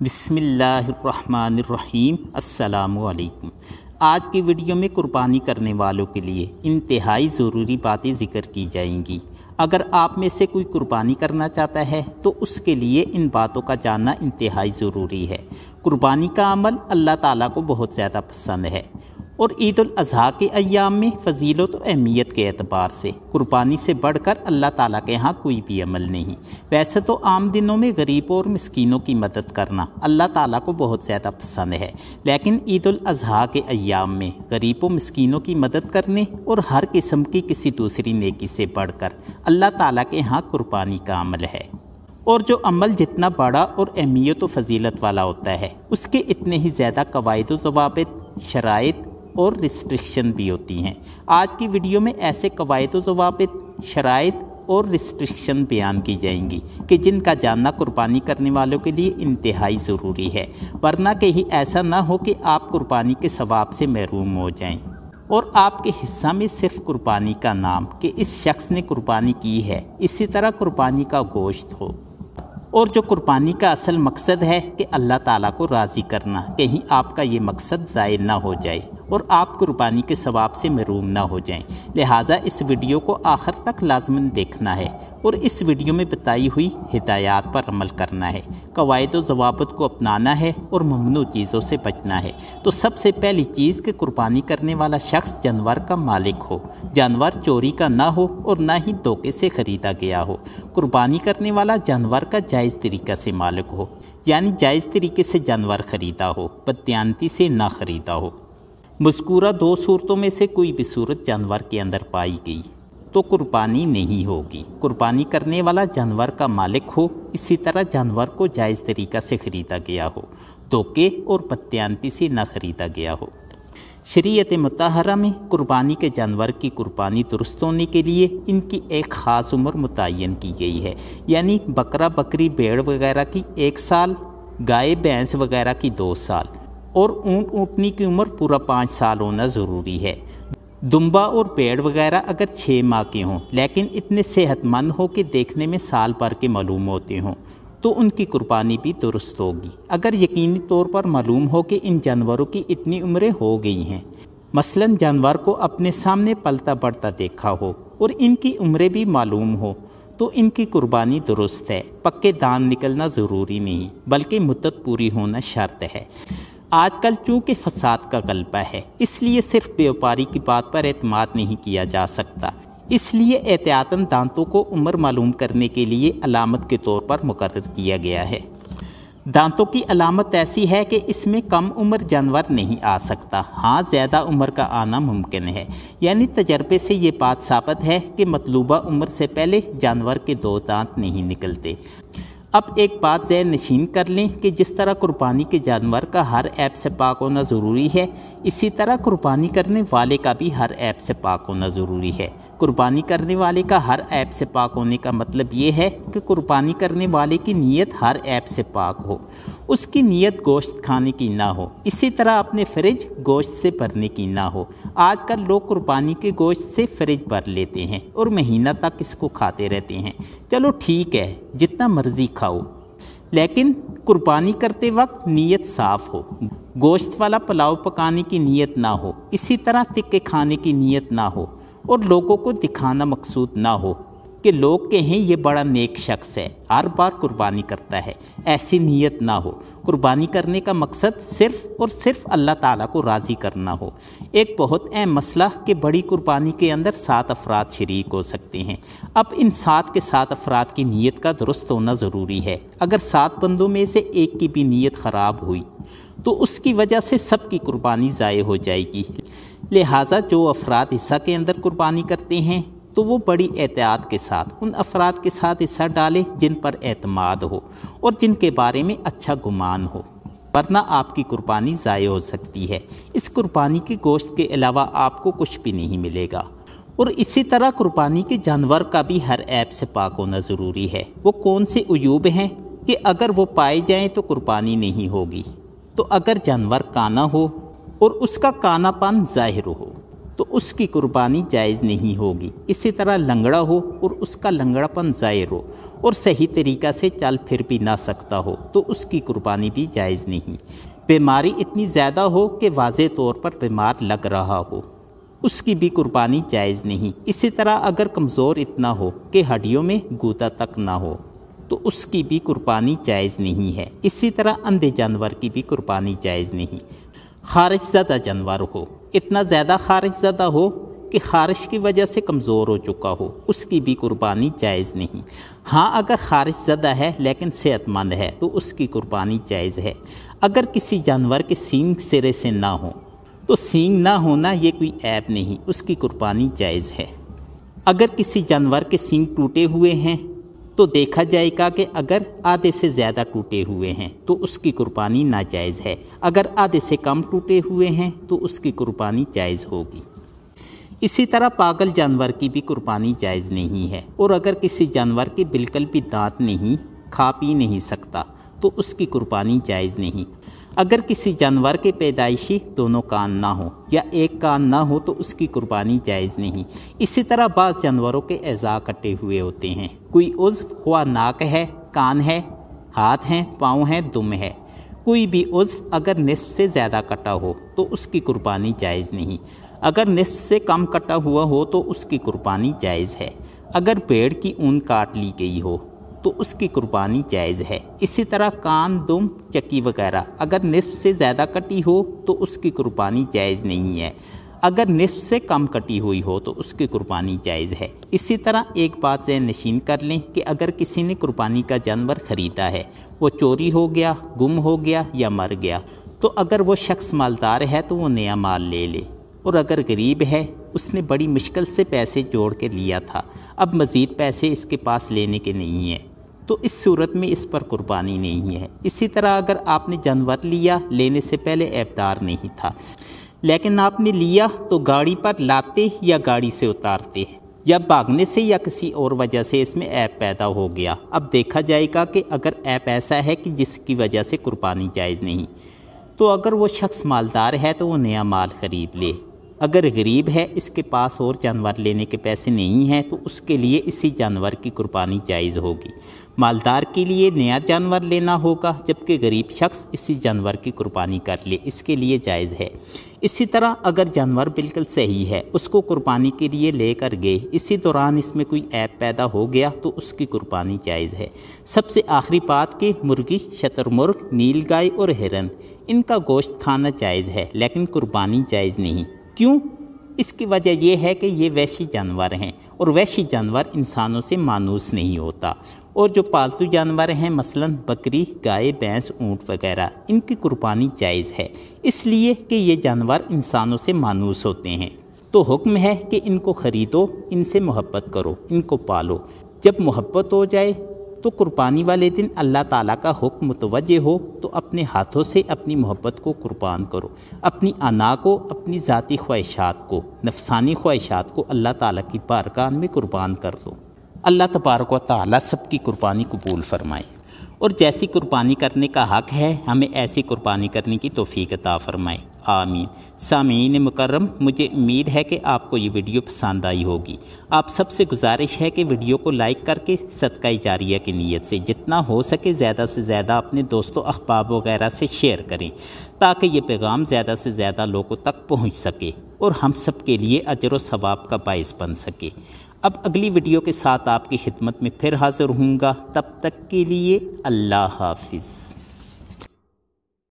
بسم اللہ الرحمن الرحیم۔ السلام علیکم۔ آج کی ویڈیو میں قربانی کرنے والوں کے لیے انتہائی ضروری باتیں ذکر کی جائیں گی۔ اگر آپ میں سے کوئی قربانی کرنا چاہتا ہے تو اس کے لیے ان باتوں کا جاننا انتہائی ضروری ہے۔ قربانی کا عمل اللہ تعالیٰ کو بہت زیادہ پسند ہے اور عید الاضحیٰ کے ایام میں فضیلت و اہمیت کے اعتبار سے قربانی سے بڑھ کر اللہ تعالیٰ کے ہاں کوئی بھی عمل نہیں۔ ویسے تو عام دنوں میں غریبوں اور مسکینوں کی مدد کرنا اللہ تعالیٰ کو بہت زیادہ پسند ہے، لیکن عید الاضحیٰ کے ایام میں غریبوں مسکینوں کی مدد کرنے اور ہر قسم کی کسی دوسری نیکی سے بڑھ کر اللہ تعالیٰ کے ہاں قربانی کا عمل ہے۔ اور جو عمل جتنا بڑا اور اہمیت و فضیلت والا ہوتا ہے اس کے اتنے ہی زیادہ قواعد و ضوابط، شرائط اور ریسٹرکشن بھی ہوتی ہیں۔ آج کی ویڈیو میں ایسے قواعد و ضوابط، شرائط اور ریسٹرکشن بیان کی جائیں گی کہ جن کا جاننا قربانی کرنے والوں کے لیے انتہائی ضروری ہے، ورنہ کہیں ایسا نہ ہو کہ آپ قربانی کے ثواب سے محروم ہو جائیں اور آپ کے حصہ میں صرف قربانی کا نام کہ اس شخص نے قربانی کی ہے، اسی طرح قربانی کا گوشت ہو، اور جو قربانی کا اصل مقصد ہے کہ اللہ تعالیٰ کو راضی کرنا، کہیں آپ کا یہ مقصد ضائع نہ ہو جائے اور آپ قربانی کے ثواب سے محروم نہ ہو جائیں۔ لہٰذا اس ویڈیو کو آخر تک لازماً دیکھنا ہے اور اس ویڈیو میں بتائی ہوئی ہدایات پر عمل کرنا ہے، قواعد و ضوابط کو اپنانا ہے اور ممنوع چیزوں سے بچنا ہے۔ تو سب سے پہلی چیز کہ قربانی کرنے والا شخص جانور کا مالک ہو، جانور چوری کا نہ ہو اور نہ ہی دھوکے سے خریدا گیا ہو۔ قربانی کرنے والا جانور کا جائز طریقہ سے مالک ہو، یعنی جائز طریقے سے جانور خریدا ہو، بددیانتی سے نہ خریدا ہو۔ مذکورہ دو صورتوں میں سے کوئی بھی صورت جانور کے اندر پائی گئی تو قربانی نہیں ہوگی۔ قربانی کرنے والا جانور کا مالک ہو، اسی طرح جانور کو جائز طریقہ سے خریدا گیا ہو، دھوکے اور بددیانتی سے نہ خریدا گیا ہو۔ شریعت مطہرہ میں قربانی کے جانور کی قربانی درست ہونے کے لیے ان کی ایک خاص عمر متعین کی گئی ہے، یعنی بکرا بکری بھیڑ وغیرہ کی 1 سال، گائے بھینس وغیرہ کی 2 سال اور اونٹ اونٹنی کی عمر پورا 5 سال ہونا ضروری ہے۔ دمبا اور پیڑ وغیرہ اگر 6 ماہ کے ہوں لیکن اتنے صحت مند ہو کہ دیکھنے میں سال بھر کے معلوم ہوتے ہوں تو ان کی قربانی بھی درست ہوگی۔ اگر یقینی طور پر معلوم ہو کہ ان جانوروں کی اتنی عمریں ہو گئی ہیں، مثلاً جانور کو اپنے سامنے پلتا بڑھتا دیکھا ہو اور ان کی عمریں بھی معلوم ہو تو ان کی قربانی درست ہے۔ پکے دان نکلنا ضروری نہیں بلکہ مدت پوری ہونا شرط ہے۔ آج کل چونکہ فساد کا غلبہ ہے، اس لیے صرف بیوپاری کی بات پر اعتماد نہیں کیا جا سکتا، اس لیے احتیاطاً دانتوں کو عمر معلوم کرنے کے لیے علامت کے طور پر مقرر کیا گیا ہے۔ دانتوں کی علامت ایسی ہے کہ اس میں کم عمر جانور نہیں آ سکتا، ہاں زیادہ عمر کا آنا ممکن ہے، یعنی تجربے سے یہ بات ثابت ہے کہ مطلوبہ عمر سے پہلے جانور کے 2 دانت نہیں نکلتے۔ اب ایک بات ذہن نشین کر لیں کہ جس طرح قربانی کے جانور کا ہر عیب سے پاک ہونا ضروری ہے، اسی طرح قربانی کرنے والے کا بھی ہر عیب سے پاک ہونا ضروری ہے۔ قربانی کرنے والے کا ہر عیب سے پاک ہونے کا مطلب یہ ہے کہ قربانی کرنے والے کی نیت ہر عیب سے پاک ہو، اس کی نیت گوشت کھانے کی نہ ہو، اسی طرح اپنے فریج گوشت سے بھرنے کی نہ ہو۔ آج کل لوگ قربانی کے گوشت سے فریج بھر لیتے ہیں اور مہینہ تک اس کو کھاتے رہتے ہیں۔ چلو ٹھیک ہے، جتنا مرضی کھاؤ، لیکن قربانی کرتے وقت نیت صاف ہو، گوشت والا پلاؤ پکانے کی نیت نہ ہو، اسی طرح تکے کھانے کی نیت نہ ہو اور لوگوں کو دکھانا مقصود نہ ہو کہ لوگ کہیں یہ بڑا نیک شخص ہے، ہر بار قربانی کرتا ہے، ایسی نیت نہ ہو۔ قربانی کرنے کا مقصد صرف اور صرف اللہ تعالیٰ کو راضی کرنا ہو۔ ایک بہت اہم مسئلہ کہ بڑی قربانی کے اندر 7 افراد شریک ہو سکتے ہیں۔ اب ان 7 کے 7 افراد کی نیت کا درست ہونا ضروری ہے۔ اگر 7 بندوں میں سے ایک کی بھی نیت خراب ہوئی تو اس کی وجہ سے سب کی قربانی ضائع ہو جائے گی۔ لہٰذا جو افراد حصہ کے اندر قربانی کرتے ہیں تو وہ بڑی احتیاط کے ساتھ ان افراد کے ساتھ حصہ ڈالیں جن پر اعتماد ہو اور جن کے بارے میں اچھا گمان ہو، ورنہ آپ کی قربانی ضائع ہو سکتی ہے۔ اس قربانی کے گوشت کے علاوہ آپ کو کچھ بھی نہیں ملے گا۔ اور اسی طرح قربانی کے جانور کا بھی ہر عیب سے پاک ہونا ضروری ہے۔ وہ کون سے عیوب ہیں کہ اگر وہ پائے جائیں تو قربانی نہیں ہوگی؟ تو اگر جانور کانا ہو اور اس کا کانا پن ظاہر ہو، تو اس کی قربانی جائز نہیں ہوگی۔ اسی طرح لنگڑا ہو اور اس کا لنگڑا پن ظاہر ہو اور صحیح طریقہ سے چل پھر بھی نہ سکتا ہو تو اس کی قربانی بھی جائز نہیں۔ بیماری اتنی زیادہ ہو کہ واضح طور پر بیمار لگ رہا ہو، اس کی بھی قربانی جائز نہیں۔ اسی طرح اگر کمزور اتنا ہو کہ ہڈیوں میں گودا تک نہ ہو تو اس کی بھی قربانی جائز نہیں ہے۔ اسی طرح اندھے جانور کی بھی قربانی جائز نہیں۔ خارش زدہ جانور ہو، اتنا زیادہ خارش زدہ ہو کہ خارش کی وجہ سے کمزور ہو چکا ہو، اس کی بھی قربانی جائز نہیں۔ ہاں اگر خارش زدہ ہے لیکن صحت مند ہے تو اس کی قربانی جائز ہے۔ اگر کسی جانور کے سینگ سرے سے نہ ہو تو سینگ نہ ہونا یہ کوئی عیب نہیں، اس کی قربانی جائز ہے۔ اگر کسی جانور کے سینگ ٹوٹے ہوئے ہیں تو دیکھا جائے گا کہ اگر آدھے سے زیادہ ٹوٹے ہوئے ہیں تو اس کی قربانی ناجائز ہے، اگر آدھے سے کم ٹوٹے ہوئے ہیں تو اس کی قربانی جائز ہوگی۔ اسی طرح پاگل جانور کی بھی قربانی جائز نہیں ہے، اور اگر کسی جانور کے بالکل بھی دانت نہیں، کھا پی نہیں سکتا تو اس کی قربانی جائز نہیں۔ اگر کسی جانور کے پیدائشی دونوں کان نہ ہوں یا ایک کان نہ ہو تو اس کی قربانی جائز نہیں۔ اسی طرح بعض جانوروں کے اعضاء کٹے ہوئے ہوتے ہیں، کوئی عضو خواہ ناک ہے، کان ہے، ہاتھ ہیں، پاؤں ہیں، دم ہے، کوئی بھی عضو اگر نصف سے زیادہ کٹا ہو تو اس کی قربانی جائز نہیں۔ اگر نصف سے کم کٹا ہوا ہو تو اس کی قربانی جائز ہے۔ اگر بھیڑ کی اون کاٹ لی گئی ہو تو اس کی قربانی جائز ہے۔ اسی طرح کان، دم، چکی وغیرہ اگر نصف سے زیادہ کٹی ہو تو اس کی قربانی جائز نہیں ہے، اگر نصف سے کم کٹی ہوئی ہو تو اس کی قربانی جائز ہے۔ اسی طرح ایک بات ذہن نشین کر لیں کہ اگر کسی نے قربانی کا جانور خریدا ہے، وہ چوری ہو گیا، گم ہو گیا یا مر گیا، تو اگر وہ شخص مالدار ہے تو وہ نیا مال لے لے، اور اگر غریب ہے، اس نے بڑی مشکل سے پیسے جوڑ کے لیا تھا، اب مزید پیسے اس کے پاس لینے کے نہیں ہیں تو اس صورت میں اس پر قربانی نہیں ہے۔ اسی طرح اگر آپ نے جانور لیا، لینے سے پہلے عیبدار نہیں تھا، لیکن آپ نے لیا تو گاڑی پر لاتے یا گاڑی سے اتارتے یا بھاگنے سے یا کسی اور وجہ سے اس میں عیب پیدا ہو گیا، اب دیکھا جائے گا کہ اگر عیب ایسا ہے کہ جس کی وجہ سے قربانی جائز نہیں تو اگر وہ شخص مالدار ہے تو وہ نیا مال خرید لے، اگر غریب ہے، اس کے پاس اور جانور لینے کے پیسے نہیں ہیں تو اس کے لیے اسی جانور کی قربانی جائز ہوگی۔ مالدار کے لیے نیا جانور لینا ہوگا جبکہ غریب شخص اسی جانور کی قربانی کر لے، اس کے لیے جائز ہے۔ اسی طرح اگر جانور بالکل صحیح ہے، اس کو قربانی کے لیے لے کر گئے، اسی دوران اس میں کوئی عیب پیدا ہو گیا تو اس کی قربانی جائز ہے۔ سب سے آخری بات کہ مرغی، شتر مرغ، نیل گائے اور ہرن، ان کا گوشت کھانا جائز ہے لیکن قربانی جائز نہیں۔ کیوں؟ اس کی وجہ یہ ہے کہ یہ وحشی جانور ہیں اور وحشی جانور انسانوں سے مانوس نہیں ہوتا، اور جو پالتو جانور ہیں مثلا بکری، گائے، بھینس، اونٹ وغیرہ، ان کی قربانی جائز ہے اس لیے کہ یہ جانور انسانوں سے مانوس ہوتے ہیں، تو حکم ہے کہ ان کو خریدو، ان سے محبت کرو، ان کو پالو۔ جب محبت ہو جائے تو قربانی والے دن اللہ تعالیٰ کا حکم متوجہ ہو تو اپنے ہاتھوں سے اپنی محبت کو قربان کرو، اپنی انا کو، اپنی ذاتی خواہشات کو، نفسانی خواہشات کو اللہ تعالیٰ کی بارگاہ میں قربان کر دو۔ اللہ تبارک و تعالیٰ سب کی قربانی قبول فرمائے، اور جیسی قربانی کرنے کا حق ہے ہمیں ایسی قربانی کرنے کی توفیق عطا فرمائے، آمین۔ سامعین مکرم، مجھے امید ہے کہ آپ کو یہ ویڈیو پسند آئی ہوگی۔ آپ سب سے گزارش ہے کہ ویڈیو کو لائک کر کے صدقہ جاریہ کی نیت سے جتنا ہو سکے زیادہ سے زیادہ اپنے دوستوں، احباب وغیرہ سے شیئر کریں تاکہ یہ پیغام زیادہ سے زیادہ لوگوں تک پہنچ سکے اور ہم سب کے لیے اجر و ثواب کا باعث بن سکے۔ اب اگلی ویڈیو کے ساتھ آپ کی خدمت میں پھر حاضر ہوں گا، تب تک کے لیے اللہ حافظ۔